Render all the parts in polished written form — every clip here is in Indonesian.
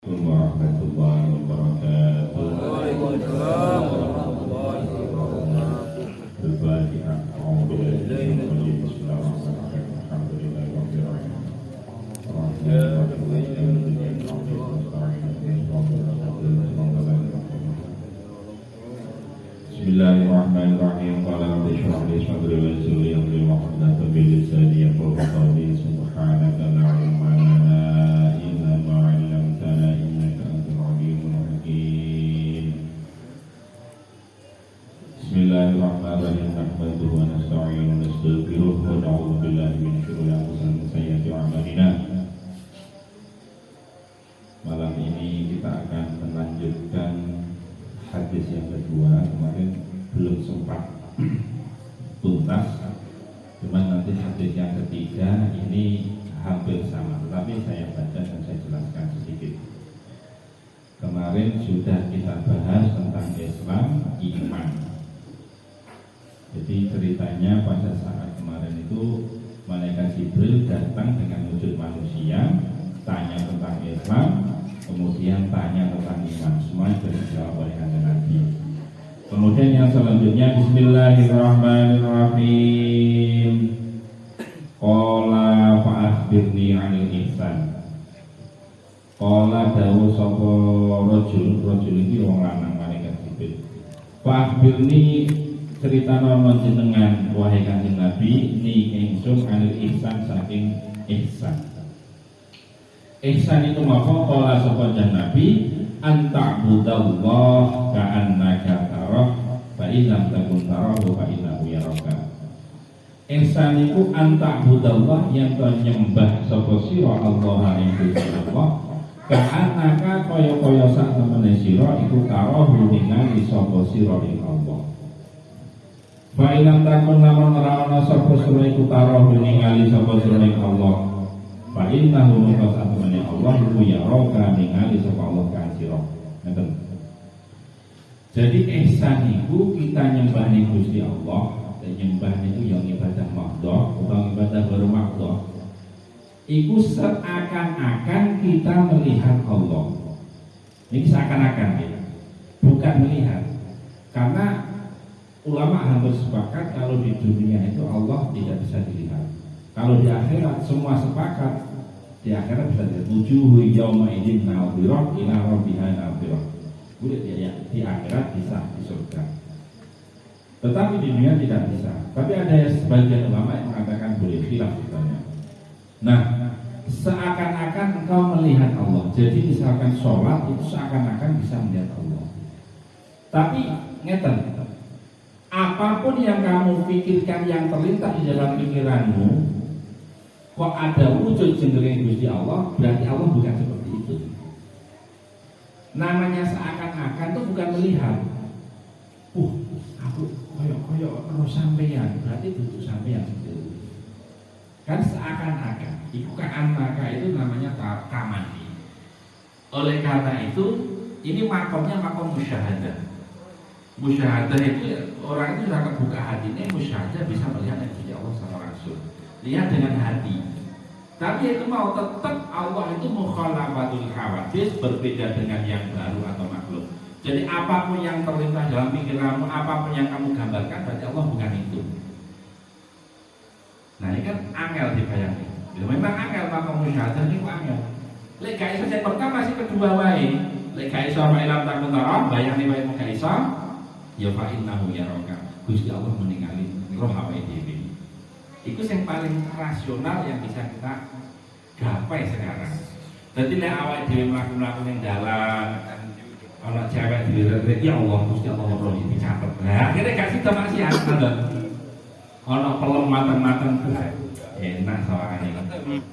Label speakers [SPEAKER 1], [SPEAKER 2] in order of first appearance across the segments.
[SPEAKER 1] warahmatullahi wabarakatuh.
[SPEAKER 2] Waalaikumsalam warahmatullahi wabarakatuh.
[SPEAKER 1] Al-Fatihah. A'udzubillahi minasyaitonir rajim. Bismillahirrahmanirrahim. Alhamdulillahi rabbil alamin. Bismillahirrahmanirrahim. Qala rabbi shrah li sadri wa yassir li amri wahlul 'uqdatam min lisani yafqahu qawli. Subhanaka la ilma lana illa ma 'allamtana innaka antal 'alimul hakim. Bismillahirrahmanirrahim. Nahmaduhu wa nasta'inuhu wa nastaghfiruh wa na'udzu billahi min shururi anfusina wa min sayyiati a'malina. Malam ini kita akan melanjutkan hadis yang kedua. Kemarin belum sempat tuntas, cuman nanti hadis yang ketiga ini hampir sama, tetapi saya baca dan saya jelaskan sedikit. Kemarin sudah kita bahas tentang Islam, iman. Jadi ceritanya pada saat kemarin itu malaikat Jibril datang dengan wujud manusia, tanya tentang Islam, kemudian tanya tentang iman. Semua itu dijawab oleh Kanjeng Nabi. Kemudian yang selanjutnya, Bismillahirrahmanirrahim. Qala fa'akhbirni 'anil ihsan. Qala dawu sapa rajul iki wong lanang malaikat Jibril. Fa'akhbirni, critanana jenengan wahai Kanjeng Nabi ni ingsun 'anil ihsan, saking ihsan. Ihsan itu apa? Qala sapa Nabi, anta'budallah ka'annaka tarah fa in lam takun tarahu fa innahu yaraka. Ihsan itu anta'budallah, yang to nyembah sapa sira Allah ing Gusti Allah, ka'annaka kaya-kaya sak temene sira iku tarahu ningali sapa sira ing Allah. Fa in lam takun lamun ora ana sapa sira iku tarahu ningali sapa sira ing Allah, fa innahu mungkas atemene Allah iku yaraka ningali sapa Allah kan sira. Ngeten. Jadi ihsan itu kita nyembah ning Gusti Allah, dan nyembah itu yang ibadah mahdhah utawa ibadah baru mahdhah. Iku seakan-akan kita melihat Allah. Ini seakan-akan ya, bukan melihat. Karena ulama hampir sepakat kalau di dunia itu Allah tidak bisa dilihat. Kalau di akhirat semua sepakat, di akhirat bisa dilihat. Wujuhu yawma idzin nadhirah ila rabbiha nadhirah. Boleh di akhirat bisa, di surga. Tetapi di dunia tidak bisa. Tapi ada sebagian ulama yang mengatakan boleh, khilaf katanya. Nah, seakan-akan engkau melihat Allah. Jadi misalkan sholat itu seakan-akan bisa melihat Allah. Tapi ngeten, apapun yang kamu pikirkan yang terlintas di dalam pikiranmu, kok ada wujud jendering Gusti Allah, berarti Allah bukan seperti itu. Namanya seakan-akan itu bukan melihat. Aku koyok terus sampeyan, berarti butuh sampeyan seperti itu. Kan seakan-akan, ikukan maka itu namanya kamani. Oleh karena itu, ini makomnya makom musyahadah. Musyahadah itu orang itu akan buka hatinya, musyahadah bisa melihat Gusti Allah sama Rasul. Lihat dengan hati. Tapi itu mau tetap Allah itu mukhalafatul hawadis, berbeda dengan yang baru atau makhluk. Jadi apapun yang terlintas dalam pikiranmu, apapun yang kamu gambarkan, berarti Allah bukan itu. Nah ini kan angel dibayangin. Ya, memang angel, maka musyahadah ini angel. Lek gak iso yang pertama masih kedua wae. Lek gak iso wae lam takun tarah, bayangin wae mung gak iso, ya fa innahu yaraka. Gusti Allah meningali roh awake dhewe. Itu yang paling rasional yang bisa kita gapai sekarang. Jadi lek awake dhewe mlaku-mlaku ning dalan, ana cewek dhewe, ya Allah Gusti Allah roh iki dicatet. Lah akhire gak sida maksiat ngono. Ana pelem mateng-mateng enak sawangane.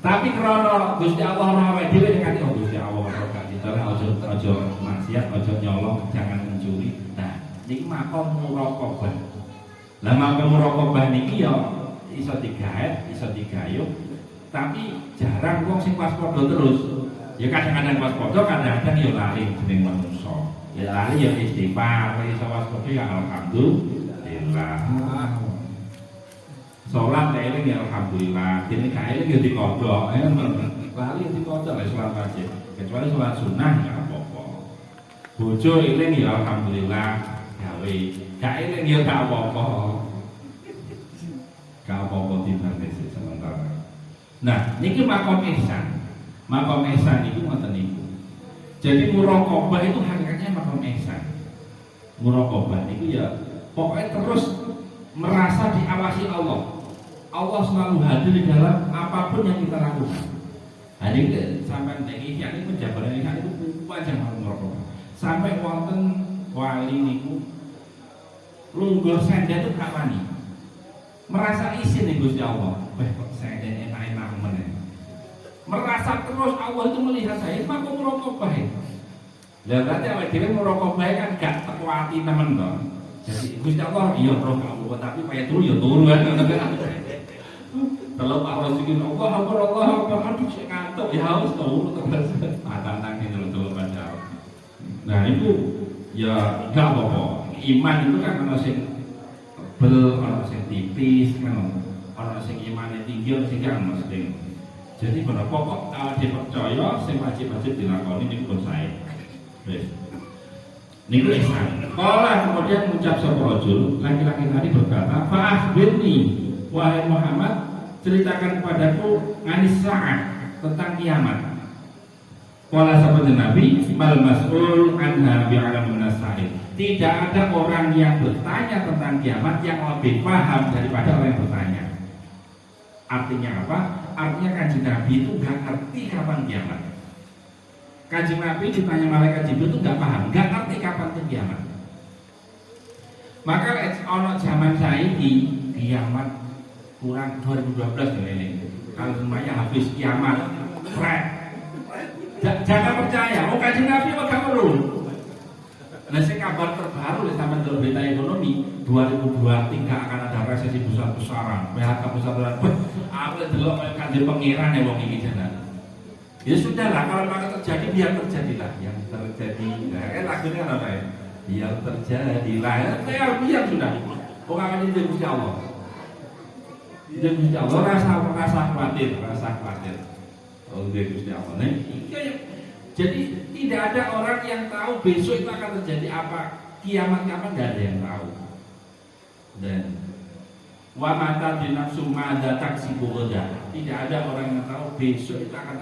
[SPEAKER 1] Tapi krana Gusti Allah roh awake dhewe nek ati Gusti Allah roh gak dicara aja maksiat, aja nyolong, jangan mencuri. Nah, niki makom muraqabah. Lah makom muraqabah niki ya iso digaet, iso digayuh, tapi jarang wong sing waspada terus. Ya kadang-kadang waspada, kadang-kadang ya lali jeneng manungsa. Ya lali ya istighfar, iso waspada ya alhamdulillah. Salat eling ya alhamdulillah, dene gak eling ya dikodhok. Lali dikodhok wis salat wajib. kecuali sholat sunnah nggak apa-apa. Bojo eling ya alhamdulillah gawe, gak eling ya gak apa-apa. Gak apa-apa timbang sementara. Nah, niki makom ihsan. Makom ihsan itu ngoten niku. Jadi muraqabah itu hakikatnya makom ihsan. Muraqabah itu ya pokoknya terus merasa diawasi Allah. Allah selalu hadir di dalam apapun yang kita lakukan. Hari ini sampai ini penjabaran ini itu wajah muraqabah. Sampai wonten wali niku lunggul senden itu gak wani. Merasa isin nih Gusti Allah. Kok senden enak-enak meneh. Merasa terus Allah itu melihat saya, maka muraqabah. Lah berarti awake dhewe muraqabah kan gak teko ati temen to. Jadi Gusti Allah iya roh kamu tapi payah turu ya turu kan. Kalau Pak Rasulullah Allah aduh sik ngantuk ya harus turu terus. Tanang ini lho baca. Nah itu ya gak apa-apa. Iman itu kan ana sing tebel, ana sing tipis, kan ana sing imane tinggi, sing gak mesti. Jadi pada pokok dipercaya sing wajib-wajib dilakoni niku pun sae. Wis. Niku ihsan. Kala kemudian mengucap sapa rajul, laki-laki tadi berkata, "Fa akhbirni wahai Muhammad, ceritakan kepadaku anis saat tentang kiamat." Kala sabda Nabi, "Mal mas'ul anha bi'alam minas sa'il." Tidak ada orang yang bertanya tentang kiamat yang lebih paham daripada orang yang bertanya. Artinya apa? Artinya Kanjeng Nabi itu gak ngerti kapan kiamat. Kanjeng Nabi ditanya malaikat Jibril itu gak paham, gak ngerti kapan itu kiamat. Maka ono zaman saiki kiamat kurang 2012 ini. Kalau semuanya habis kiamat, jangan percaya. Oh Kanjeng Nabi kok gak perlu. Nah, kabar terbaru sama berita ekonomi 2023 akan ada resesi besar-besaran, PHK besar-besaran. Aku delok kayak kanjeng pangeran ya wong iki jenengan. Ya sudahlah, kalau memang terjadi biar terjadilah yang terjadi. Nah, kan lagunya apa ya? Biar terjadilah. Ya biar sudah. Kok akan itu Gusti Allah. Itu Gusti Allah rasa khawatir. Oh, dia Gusti Allah. Nah, jadi tidak ada orang yang tahu besok itu akan terjadi apa, kiamat kapan, tidak ada yang tahu. Dan wa mata dinafsu mada taksibu ghadan. Tidak ada orang yang tahu besok itu akan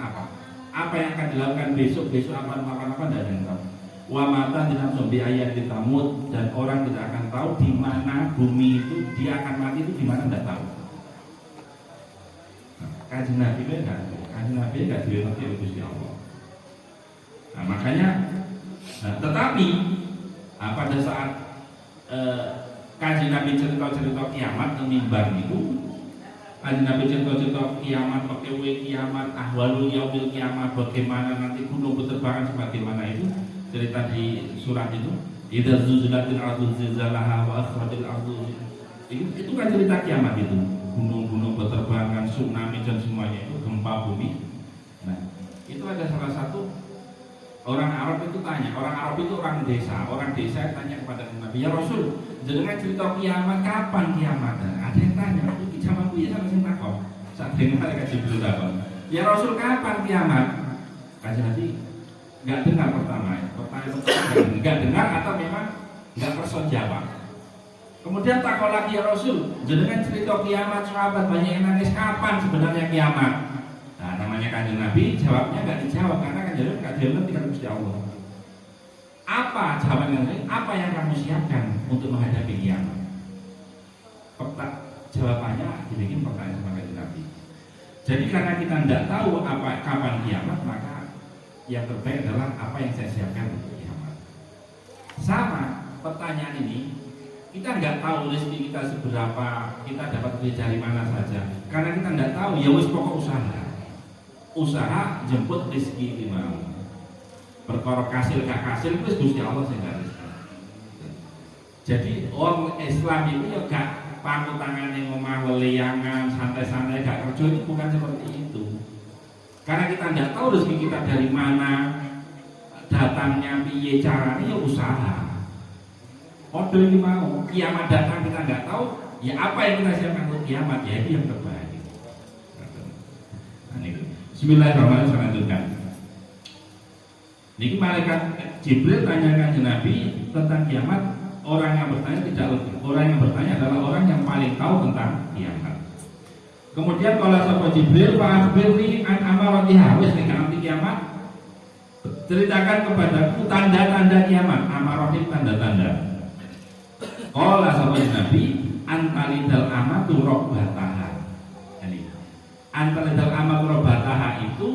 [SPEAKER 1] apa yang akan dilakukan besok apa, tidak ada yang tahu. Wa mata dinafsu bi ayatin tamut, dan orang tidak akan tahu di mana bumi itu dia akan mati itu di mana, tidak tahu. Kanjeng Nabi enggak dimengerti oleh Gusti Allah. Nah, makanya tetapi pada saat Kanjeng Nabi cerita-cerita kiamat di mimbar itu, Kanjeng Nabi cerita-cerita kiamat, pakai kiamat, ahwalul yaumil kiamat, bagaimana nanti gunung berterbangan sebagaimana itu cerita di surat itu. Idza zulzilatil ardu zilzalaha wa akhrajal ardu. Itu kan cerita kiamat itu. Gunung-gunung berterbangan, tsunami dan semuanya itu, gempa bumi. Nah, itu ada salah satu orang Arab itu tanya, orang desa tanya kepada Nabi, "Ya Rasul, jenengan cerita kiamat, kapan kiamat?" Ada yang tanya, "Iki jamanku ya sampe sing takon." Sak dengar kaji Jibril takon, "Ya Rasul, kapan kiamat?" Kanjeng Nabi enggak dengar pertanyaan enggak dengar atau memang enggak person jawab. Kemudian takon lagi, "Ya Rasul, jenengan cerita kiamat, sahabat banyak yang nangis, kapan sebenarnya kiamat?" Nah, namanya Kanjeng Nabi jawabnya enggak dijawab karena kan jawab enggak dimengerti kan Gusti Allah. Apa jawabannya? Apa yang kamu siapkan untuk menghadapi kiamat? Jawabannya dibikin pertanyaan sama Kanjeng Nabi. Jadi karena kita tidak tahu kapan kiamat, maka yang terbaik adalah apa yang saya siapkan untuk kiamat. Sama pertanyaan ini, kita nggak tahu rezeki kita seberapa, kita dapat rezeki dari mana saja. Karena kita nggak tahu, ya wis pokok usaha jemput rezeki di mau. Perkara kasil gak kasil wis Gusti Allah sing rezeki. Jadi orang Islam itu ya gak pangku tangane ngomah weliangan santai-santai gak kerja, itu bukan seperti itu. Karena kita nggak tahu rezeki kita dari mana, datangnya piye caranya, ya usaha. Model ini mau kiamat datang kita nggak tahu, ya apa yang kita siapkan untuk kiamat, ya itu yang terbaik. Nah, ini. Bismillahirrahmanirrahim. Lanjutkan. Niki malaikat Jibril tanyakan ke Nabi tentang kiamat. Orang yang bertanya tidak lebih. Orang yang bertanya adalah orang yang paling tahu tentang kiamat. Kemudian kalau sahabat Jibril, Pak Akhbirni an amaratiha, wis nek nanti kiamat, ceritakan kepadaku tanda-tanda kiamat. Amarati tanda-tanda. Qala sahabat Nabi, antalidal amatu rabbataha. Ini antalidal amatu rabbataha itu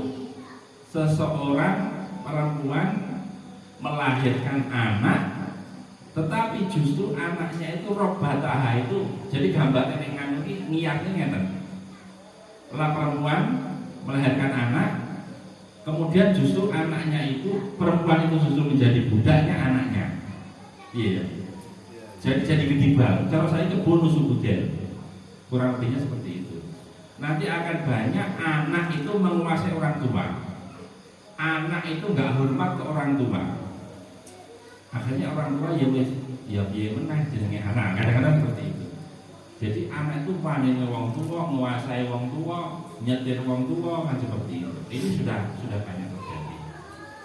[SPEAKER 1] seseorang perempuan melahirkan anak, tetapi justru anaknya itu rabbataha itu. Jadi gambarnya dengan ini niatnya ngeten. Setelah perempuan melahirkan anak, kemudian justru anaknya itu, perempuan itu justru menjadi budaknya anaknya. Iya. Jadi ketimbang. Kalau saya itu bonus budel, kurang lebihnya seperti itu. Nanti akan banyak anak itu menguasai orang tua. Anak itu nggak hormat ke orang tua. Akhirnya orang tua ya menang jenenge anak. Kadang-kadang seperti itu. Jadi anak itu panen wong tua, menguasai wong tua, nyetir wong tua, kan seperti itu. Ini sudah banyak terjadi.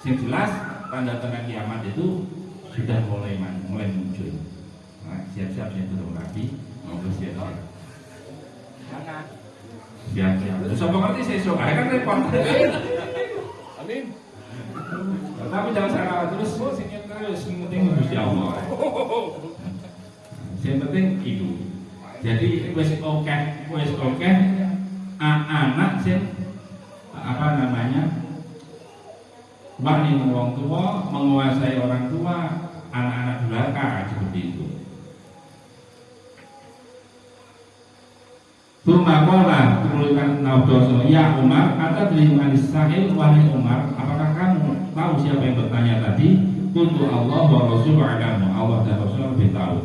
[SPEAKER 1] Yang jelas tanda-tanda kiamat itu sudah mulai muncul. Nah, siap-siap yang turun lagi, mau bersiap-siap. Siap-siap. Terus apa ngerti saya sok, kan repot. Amin. Tapi jangan salah terus, sini terus, yang penting Gusti Allah. Yang penting itu. Jadi wes oke, anak sih apa namanya, wani wong tua, menguasai orang tua, anak-anak durhaka seperti itu. Tumakola kemudian naudoso ya Umar atau dengan sahil wahai Umar, apakah kamu tahu siapa yang bertanya tadi? Kuntu Allah wa Rasul agamu, Allah dan Rasul lebih tahu.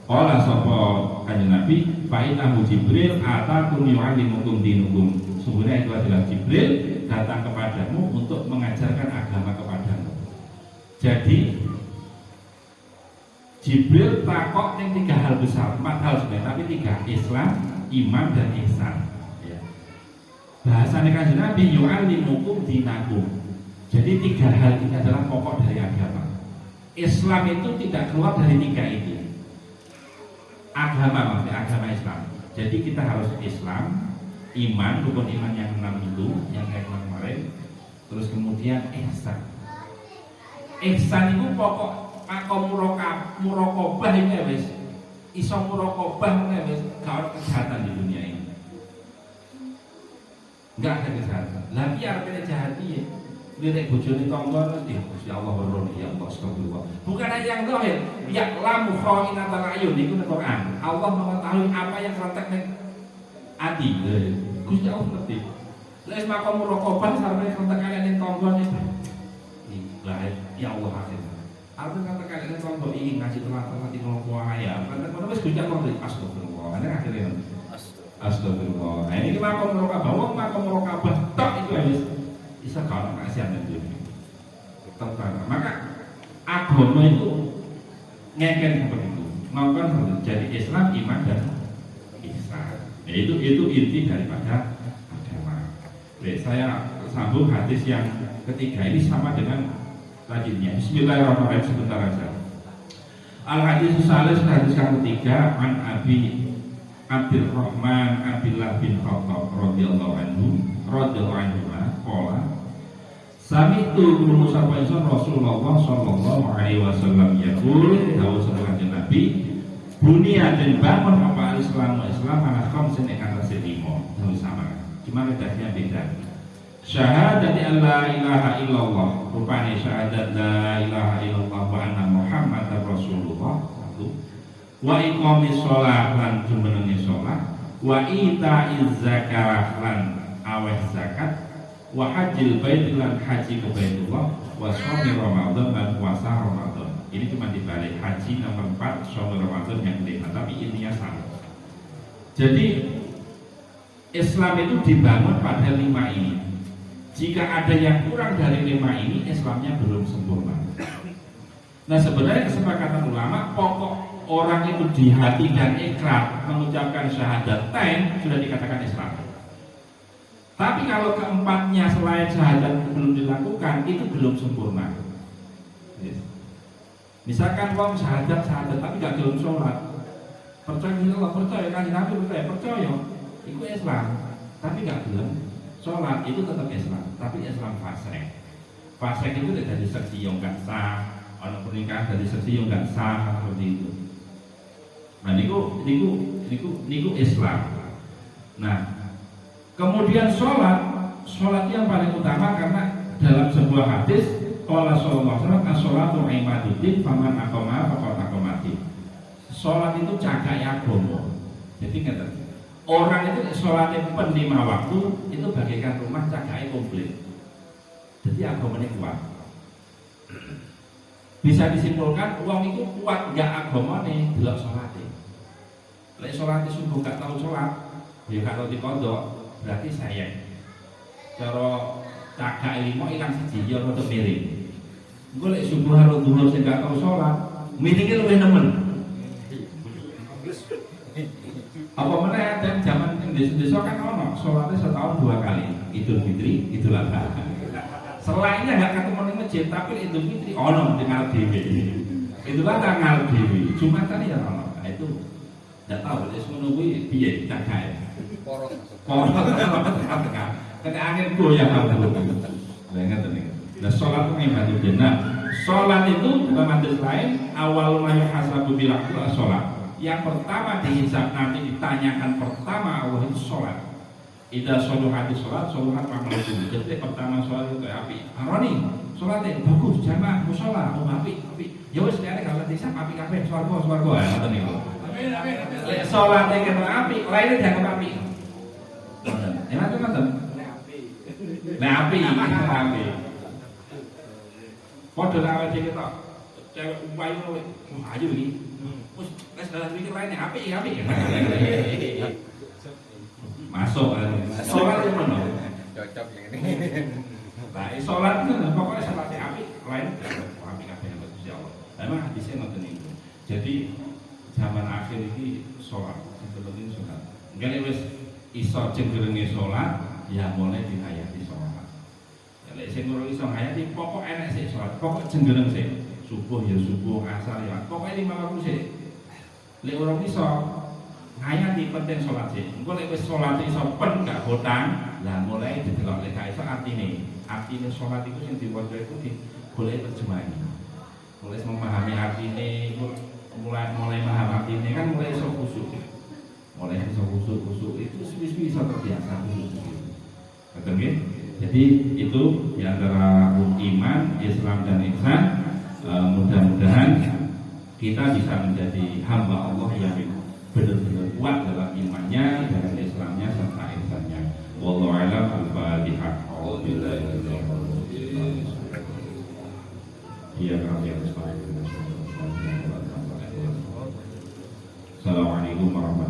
[SPEAKER 1] Qala sapa kanjeng Nabi, fa innahu Jibril atakum yu'allimukum dinukum. Sebenarnya itu adalah Jibril datang kepadamu untuk mengajarkan agama kepadamu. Jadi Jibril takok yang 3 hal besar, 4 hal sebenarnya, tapi 3: Islam, iman, dan ihsan. Ya. Bahasanya kanjeng Nabi yu'allimukum dinakum. Jadi 3 hal ini adalah pokok dari agama. Islam itu tidak keluar dari 3 itu. Agama maksudnya agama Islam. Jadi kita harus Islam, iman, rukun iman yang 6 itu, yang kayak kemarin. Terus kemudian ihsan. Ihsan itu pokok makom murokobah ini wis. Iso murokobah ini wis, gak ada kejahatan di dunia ini. Enggak ada kejahatan. Lagi artinya jahat ya. Lirik bojone tangga Gusti Allah weruh ya Allah astagfirullah. Bukan hanya yang zahir, ya lamu khawinatal ayun itu ning Quran. Allah mengetahui apa yang terletak ning ati. Gusti Allah ngerti. Lha is makom muraqabah sampe terletak kalian ning tangga niku. Lah ya Allah akhir. Artinya kata kalian ning tangga iki ngaji telat-telat iki ngopo ae. Padahal wis Gusti Allah astagfirullah. Ana akhirnya astagfirullah. Nah ini makom muraqabah, wong makom muraqabah tok itu wis bisa kalau kasihan itu tentang. Maka agama itu ngeken seperti itu, melakukan seperti itu. Jadi Islam, iman, dan ihsan. Ya, itu inti daripada agama. Baik, saya sambung hadis yang ketiga ini sama dengan tadinya. Bismillahirrahmanirrahim, sebentar saja. Al hadis salis, hadis yang ketiga, an Abi Abdurrahman Abdullah bin Khattab radhiyallahu anhu qala sami tu Musa Rasul Rasulullah sallallahu alaihi wasallam yaqul dawuh sabda Nabi bunia dan bangun apa Islam ala khamsin ing atas 5 dawuh sama cuma bedanya beda syahadat la ilaha illallah rupane syahadat la ilaha illallah wa anna muhammadar rasulullah satu wa iqamis shalah lan jumenenge shalah wa itaiz zakah lan aweh zakat wa hajjil bait lan haji ke Baitullah wa shaumi Ramadan dan puasa Ramadan. Ini cuma dibalik haji nomor 4, shaumi Ramadan yang kelima, tapi intinya sama. Jadi Islam itu dibangun pada 5 ini. Jika ada yang kurang dari 5 ini, Islamnya belum sempurna. Nah sebenarnya kesepakatan ulama, pokok orang itu di hati dan ikrar mengucapkan syahadatain sudah dikatakan Islam. Tapi kalau keempatnya selain syahadat belum dilakukan, itu belum sempurna. Misalkan wong syahadat tapi gak gelem sholat, percaya Allah, percaya kan Nabi, percaya itu Islam, tapi gak gelem sholat, itu tetap Islam, tapi Islam fasik. Fasik itu dari seksi yang gak sah, orang pernikahan dari seksi yang gak sah seperti itu. Nah, niku Islam. Nah, kemudian sholat yang paling utama karena dalam sebuah hadis qala sallallahu alaihi wasallam as-sholatu imaduddin faman aqama faqad aqamati. Sholat itu cakai agama. Jadi ngeten. Orang itu sholatnya pen 5 waktu itu bagaikan rumah cakai komplit. Jadi agamanya kuat. Bisa disimpulkan uang itu kuat gak agamane delok sholate. Lek sholate subuh gak tahu sholat, ya gak tahu dikodok, berarti sayang. Cara cagak 5 ilang siji ya rada miring. Engko lek subuh karo dhuwur sing gak tau salat, miringe luwih nemen. Apa meneh dan zaman ing desa kan ono salate setahun 2 kali, Idul Fitri, Idul Adha. Selainnya gak ketemu ning masjid, tapi Idul Fitri ono ning ngarep dhewe. Idul Adha ngarep dhewe, Jumatan ya ono. Nah, itu ndak tahu wis ngono kuwi piye cagake. Poros. Kena angin goyang aku. Ingat ini. Nah, sholat itu ibadah jenah. Sholat itu dalam hadis lain awal ma yuhasabu bil aqwal sholat. Yang pertama dihisab nanti ditanyakan pertama Allah itu sholat. Idza sholuhat sholat, sholuhat amalukum. Jadi pertama sholat itu api. Aroni, sholatnya bagus, jamaah mushola, api. Ya wis nek kalau disab api kabeh swarga. Ngoten niku. Amin. Lek sholatnya kena api, lainnya jangan api. Enak kan? Nah, api. Padha awake dhewe tok. Cewek umpayu ayo iki. Wis dalan mikir lainnya api. Masuk. Salat yo ngono. Cocok ngene. Nah, salat itu pokoknya salat api, lain api kabeh Gusti Allah. Memang hadisnya ngoten niku. Jadi zaman akhir iki salat, sebetulnya salat. Enggak wis iso cenderunge salat, ya mulai dihayati salat. Lek sing ora iso ngayati pokok enek sik salat, pokok jendereng sik. Subuh ya subuh, asar ya. Pokoke 5 waktu sik. Lek ora iso ngayati penting salat sik. Engko lek wis salat iso pen gak hutang, lah mulai didelok lek gak iso artine. Artine salat iku sing diwaca iku digoleki terjemahan. Mulai memahami artine iku mulai memahami artine kan mulai iso khusyuk. Mulai iso khusyuk itu suwi-suwi iso terbiasa khusyuk. Betul nggih? Jadi itu diantara iman, Islam dan ihsan. Mudah-mudahan kita bisa menjadi hamba Allah yang benar-benar kuat dalam imannya, dalam Islamnya serta ihsannya. Wallahu a'lam. Al-Fatihah. Assalamualaikum warahmatullahi wabarakatuh.